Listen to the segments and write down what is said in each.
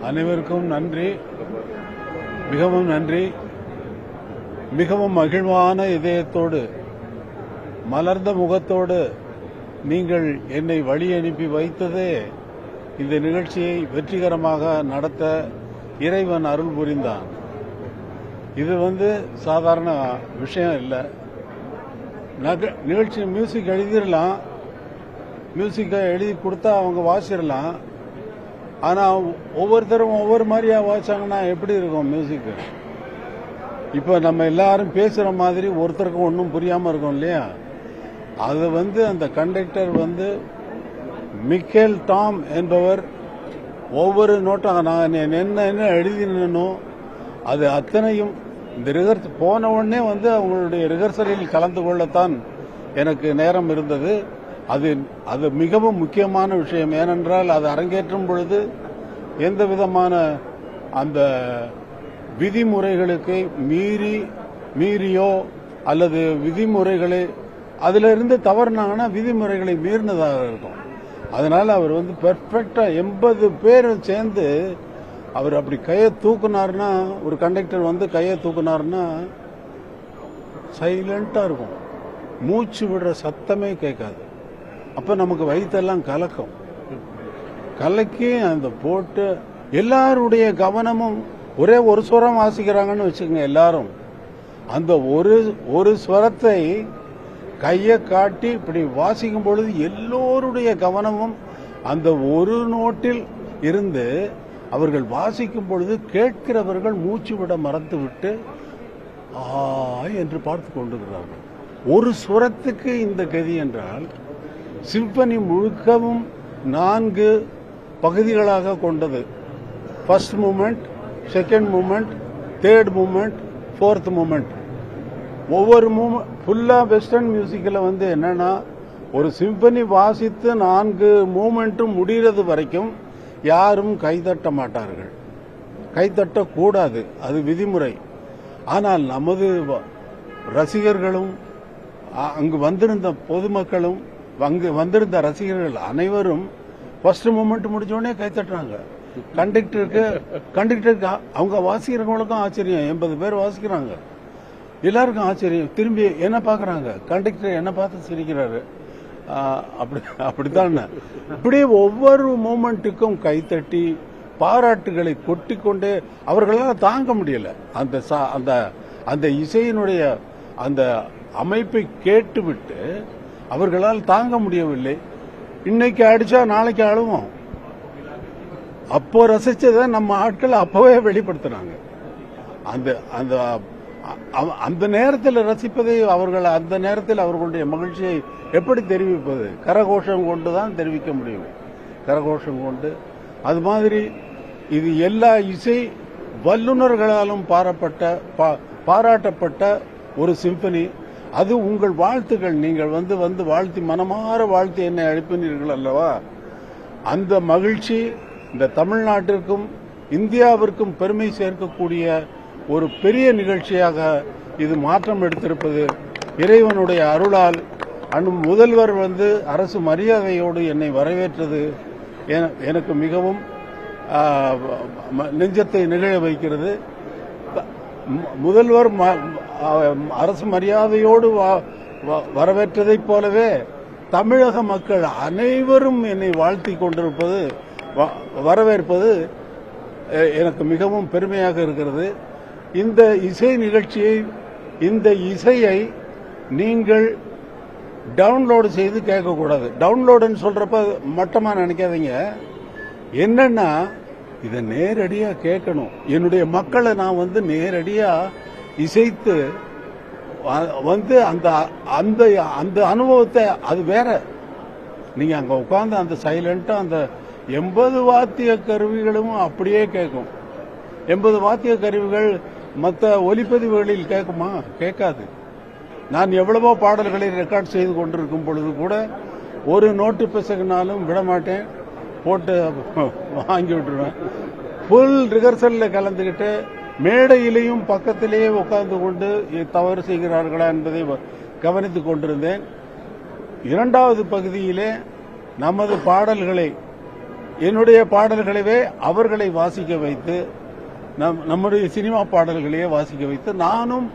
அனைவருக்கும் நன்றி, மிகவும் நன்றி. மிகவும் மகிழ்வான இதயத்தோடு, மலர்ந்த முகத்தோடு நீங்கள் என்னை வழி அனுப்பி வைத்ததே இந்த நிகழ்ச்சியை வெற்றிகரமாக நடத்த இறைவன் அருள் புரிந்தான். இது சாதாரண விஷயம் இல்லை. நிகழ்ச்சி மியூசிக் எழுதிடலாம், மியூசிக்கை எழுதி கொடுத்தா அவங்க வாசிடலாம். ஆனால் ஒவ்வொருத்தரும் ஒவ்வொரு மாதிரியா வாசிச்சாங்கன்னா எப்படி இருக்கும் மியூசிக்கு? இப்போ நம்ம எல்லாரும் பேசுகிற மாதிரி ஒருத்தருக்கு ஒன்றும் புரியாமல் இருக்கும் இல்லையா? அது அந்த கண்டக்டர் மிக்கேல் டாம் என்பவர் ஒவ்வொரு நோட்டம் நான் என்ன எழுதினோ அது அத்தனையும் இந்த ரிஹர்சல் போன உடனே அவங்களுடைய ரிஹர்சலில் கலந்து கொள்ளத்தான் எனக்கு நேரம் இருந்தது. அது மிகவும் முக்கியமான விஷயம். ஏனென்றால் அது அரங்கேற்றும் பொழுது எந்த விதமான அந்த விதிமுறைகளுக்கு மீறியோ அல்லது விதிமுறைகளை அதிலிருந்து தவறுனாங்கன்னா விதிமுறைகளை மீறினதாக இருக்கும். அதனால அவர் பெர்ஃபெக்டா 80 பேர் சேர்ந்து அவர் அப்படி கையை தூக்குனாருன்னா, ஒரு கண்டக்டர் கையை தூக்குனாருன்னா சைலண்டா இருக்கும், மூச்சு விடுற சத்தமே கேட்காது. அப்ப நமக்கு வயிற்றெல்லாம் கலக்கி அந்த போட்டு எல்லாருடைய கவனமும் ஒரே ஒரு ஸ்வரம் வாசிக்கிறாங்கன்னு வச்சுக்கோங்க. எல்லாரும் அந்த ஒரு ஸ்வரத்தை கையை காட்டி இப்படி வாசிக்கும் பொழுது எல்லோருடைய கவனமும் அந்த ஒரு நோட்டில் இருந்து அவர்கள் வாசிக்கும் பொழுது கேட்கிறவர்கள் மூச்சு விட மறந்து விட்டு என்று பார்த்து கொண்டிருக்கிறார்கள். ஒரு சுரத்துக்கு இந்த கதி என்றால் சிம்பனி முழுக்கவும் 4 பகுதிகளாக கொண்டது. First moment, second moment, third moment, fourth moment. ஒவ்வொரு ஃபுல்லா வெஸ்டர்ன் மியூசிக்கில் என்னன்னா ஒரு சிம்பனி வாசித்து 4 மூமெண்ட்டும் முடிகிறது வரைக்கும் யாரும் கைதட்ட மாட்டார்கள், கைதட்டக்கூடாது, அது விதிமுறை. ஆனால் நமது ரசிகர்களும் அங்கு வந்திருந்த பொதுமக்களும் அங்கு வந்திருந்த ரசிகர்கள் அனைவரும் ஃபர்ஸ்ட் மூமெண்ட் முடிஞ்ச உடனே கைத்தட்டுறாங்க. கண்டக்டருக்கு அவங்க வாசிக்கிறவங்களுக்கும் ஆச்சரியம். 80 பேர் வாசிக்கிறாங்க, எல்லாருக்கும் ஆச்சரியம். திரும்பி என்ன பாக்குறாங்க, கண்டக்டர் என்ன பார்த்து சிரிக்கிறாரு. அப்படித்தான் இப்படியே ஒவ்வொரு மூமெண்ட்டுக்கும் கைத்தட்டி பாராட்டுகளை கொட்டிக்கொண்டே அவர்களால் தாங்க முடியல. அந்த இசையினுடைய அந்த அமைப்பை கேட்டுவிட்டு அவர்களால் தாங்க முடியவில்லை. இன்னைக்கு அடிச்சா நாளைக்கு அழுவோம். அப்போ ரசிச்சதை நம்ம ஆட்கள் அப்பவே வெளிப்படுத்தினாங்க. அந்த நேரத்தில் ரசிப்பதை அவர்கள் அந்த நேரத்தில் அவர்களுடைய மகிழ்ச்சியை எப்படி தெரிவிப்பது? கரகோஷம் கொண்டுதான் தெரிவிக்க முடியும், கரகோஷம் கொண்டு. அது மாதிரி இது எல்லா இசை வல்லுநர்களாலும் பாராட்டப்பட்ட ஒரு சிம்பனி. அது உங்கள் வாழ்த்துக்கள். நீங்கள் வாழ்த்தி மனமாற வாழ்த்தி என்னை அழைப்பினீர்கள் அல்லவா? அந்த மகிழ்ச்சி இந்த தமிழ்நாட்டிற்கும் இந்தியாவிற்கும் பெருமை சேர்க்கக்கூடிய ஒரு பெரிய நிகழ்ச்சியாக இது மாற்றம் எடுத்திருப்பது இறைவனுடைய அருளால். முதல்வர் அரசு மரியாதையோடு என்னை வரவேற்றது எனக்கு மிகவும் நெஞ்சத்தை நிகழ வைக்கிறது. முதல்வர் அரசு மரியாதையோடு வரவேற்றதைப் போலவே தமிழக மக்கள் அனைவரும் என்னை வாழ்த்தி கொண்டிருப்பது, வரவேற்பது எனக்கு மிகவும் பெருமையாக இருக்கிறது. இந்த இசை நிகழ்ச்சியை, இந்த இசையை நீங்கள் டவுன்லோடு செய்து கேட்கக்கூடாது. டவுன்லோடுன்னு சொல்றப்ப மட்டமா நினைக்காதீங்க. என்னன்னா இதை நேரடியா கேட்கணும். என்னுடைய மக்களை நான் நேரடியா இசைத்து அந்த அந்த அந்த அனுபவத்தை, அது வேற. நீங்க அங்க உட்கார்ந்து அந்த சைலண்டா அந்த 80 வாத்திய கருவிகளும் அப்படியே கேட்கும். 80 வாத்திய கருவிகள் மற்ற ஒலிப்பதிவுகளில் கேட்குமா? கேட்காது. நான் எவ்வளவோ பாடல்களை ரெக்கார்ட் செய்து கொண்டிருக்கும் பொழுது கூட ஒரு நோட்டு பிசகுனாலும் விடமாட்டேன், போட்டு வாங்கி விட்டுருவேன். ஃபுல் ரிஹர்சலில் கலந்துக்கிட்டு மேடையிலையும் பக்கத்திலேயே உட்கார்ந்து கொண்டு தவறு செய்கிறார்களா என்பதை கவனித்துக் கொண்டிருந்தேன். 2வது பகுதியிலே நமது பாடல்களை என்னுடைய பாடல்களவே அவர்களை வாசிக்க வைத்து நம்முடைய சினிமா பாடல்களையே வாசிக்க வைத்து நானும்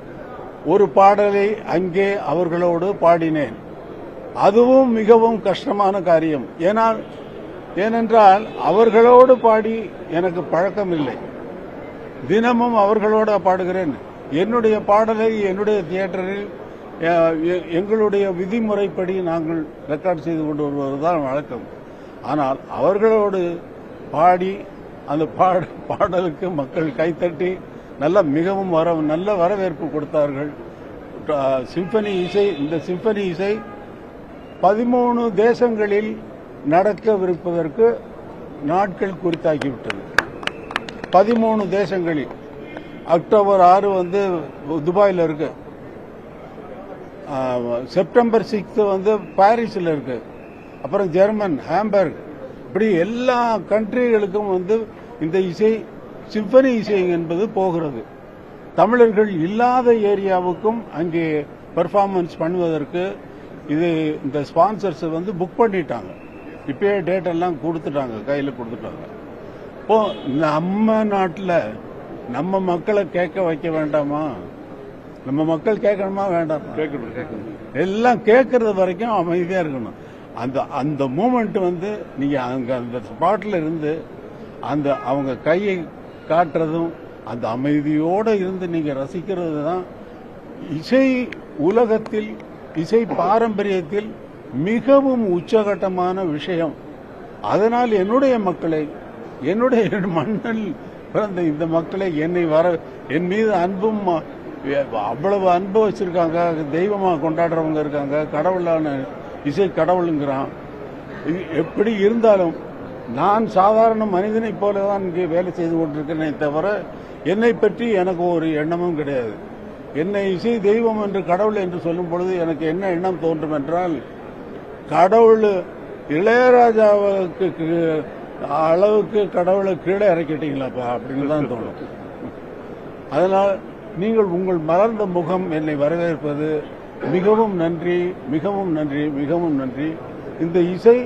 ஒரு பாடலை அங்கே அவர்களோடு பாடினேன். அதுவும் மிகவும் கஷ்டமான காரியம். ஏனென்றால் அவர்களோடு பாடி எனக்கு பழக்கம் இல்லை. தினமும் அவர்களோட பாடுகிறேன். என்னுடைய பாடலை என்னுடைய தியேட்டரில் எங்களுடைய விதிமுறைப்படி நாங்கள் ரெக்கார்ட் செய்து கொண்டு வருவதுதான் வழக்கம். ஆனால் அவர்களோடு பாடி அந்த பாடலுக்கு மக்கள் கைத்தட்டி மிகவும் நல்ல வரவேற்பு கொடுத்தார்கள். சிம்பனி இசை, இந்த சிம்பனி இசை 13 தேசங்களில் நடக்கவிருப்பதற்கு நாட்கள் குறித்தாக்கிவிட்டது. 13 தேசங்களில். அக்டோபர் 6 வந்து துபாயில் இருக்கு, செப்டம்பர் 6 வந்து பாரிஸில் இருக்கு, அப்புறம் ஜெர்மன் ஹாம்பர்க், இப்படி எல்லா கண்ட்ரிகளுக்கும் வந்து இந்த இசை சிம்பனி இசை என்பது போகிறது. தமிழர்கள் இல்லாத ஏரியாவுக்கும் அங்கே பெர்ஃபார்மன்ஸ் பண்ணுவதற்கு இந்த ஸ்பான்சர்ஸ் வந்து புக் பண்ணிட்டாங்க. இப்பயே டேட் எல்லாம் கொடுத்துட்டாங்க, கையில் கொடுத்துட்டாங்க. இப்போ நம்ம நாட்டில் நம்ம மக்களை கேட்க வைக்க வேண்டாமா? நம்ம மக்கள் கேட்கணுமா வேண்டாமா? எல்லாம் கேட்கறது வரைக்கும் அமைதியா இருக்கணும். அந்த மூமெண்ட் வந்து நீங்க அங்க அந்த ஸ்பாட்ல இருந்து அவங்க கையை காட்டுறதும் அந்த அமைதியோடு இருந்து நீங்க ரசிக்கிறது தான் இசை உலகத்தில், இசை பாரம்பரியத்தில் மிகவும் உச்சகட்டமான விஷயம். அதனால் என்னுடைய மக்களை, என்னுடைய மண்ணில் பிறந்த இந்த மக்களை என் மீது அன்பும் அவ்வளவு அன்பு வச்சிருக்காங்க. தெய்வமா கொண்டாடுறவங்க இருக்காங்க. கடவுளான இசை கடவுளுங்கிறான். எப்படி இருந்தாலும் நான் சாதாரண மனிதனை போலதான் இங்கே வேலை செய்து கொண்டிருக்கிறேனே தவிர என்னை பற்றி எனக்கு ஒரு எண்ணமும் கிடையாது. என்னை இசை தெய்வம் என்று கடவுள் என்று சொல்லும் பொழுது எனக்கு என்ன எண்ணம் தோன்றும் என்றால், கடவுள் இளையராஜாவுக்கு அளவுக்கு கடவுளை கீழே இறக்கிட்டீங்களாப்பா அப்படின்னு தான் தோணும். அதனால் நீங்கள் உங்கள் மலர்ந்த முகம் என்னை வரவேற்பது மிகவும் நன்றி, மிகவும் நன்றி, மிகவும் நன்றி. இந்த இசை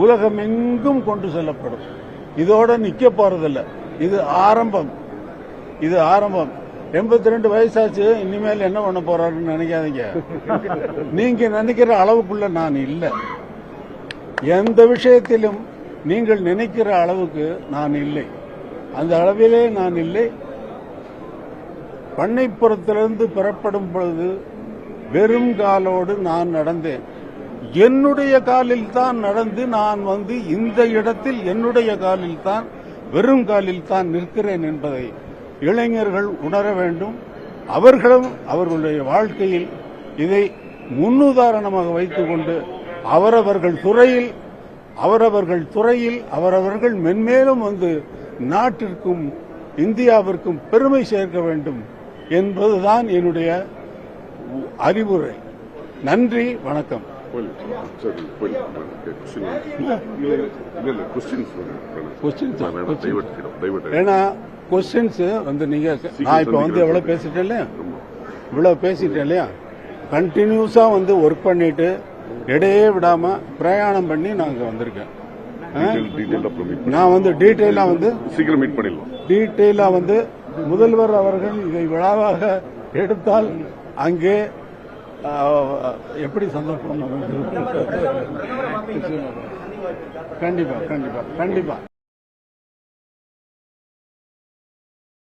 உலகமெங்கும் கொண்டு செல்லப்படும். இதோட நிக்க போறதில்லை. இது ஆரம்பம். 82 வயசாச்சு, இனிமேல் என்ன பண்ண போறாருன்னு நினைக்காதீங்க. நீங்க நினைக்கிற அளவுக்குள்ள நான் இல்லை. எந்த விஷயத்திலும் நீங்கள் நினைக்கிற அளவுக்கு நான் இல்லை. அந்த அளவிலே நான் இல்லை. பண்ணைப்புறத்திலிருந்து பெறப்படும் பொழுது வெறும் காலோடு நான் நடந்தேன். என்னுடைய காலில் தான் நடந்து நான் வந்து இந்த இடத்தில் என்னுடைய காலில் தான், வெறும் காலில் தான் நிற்கிறேன் என்பதை இளைஞர்கள் உணர வேண்டும். அவர்களும் அவர்களுடைய வாழ்க்கையில் இதை முன்னுதாரணமாக வைத்துக் கொண்டு அவரவர்கள் துறையில் அவரவர்கள் மென்மேலும் வந்து நாட்டிற்கும் இந்தியாவிற்கும் பெருமை சேர்க்க வேண்டும் என்பதுதான் என்னுடைய அறிவுரை. நன்றி, வணக்கம். ஏன்னா கொஸ்டின்ஸ் வந்து நீங்க, நான் இப்ப வந்து எவ்வளவு பேசிட்டேன் இல்லையா, கண்டினியூஸா வந்து ஒர்க் பண்ணிட்டு இடையே விடாம பிரயாணம் பண்ணி நாங்க வந்திருக்கேன். நான் வந்து டீட்டெயிலா வந்து முதல்வர் அவர்கள் இதை விழாவாக எடுத்தால் அங்கே எப்படி சந்தர்ப்பம் கண்டிப்பா.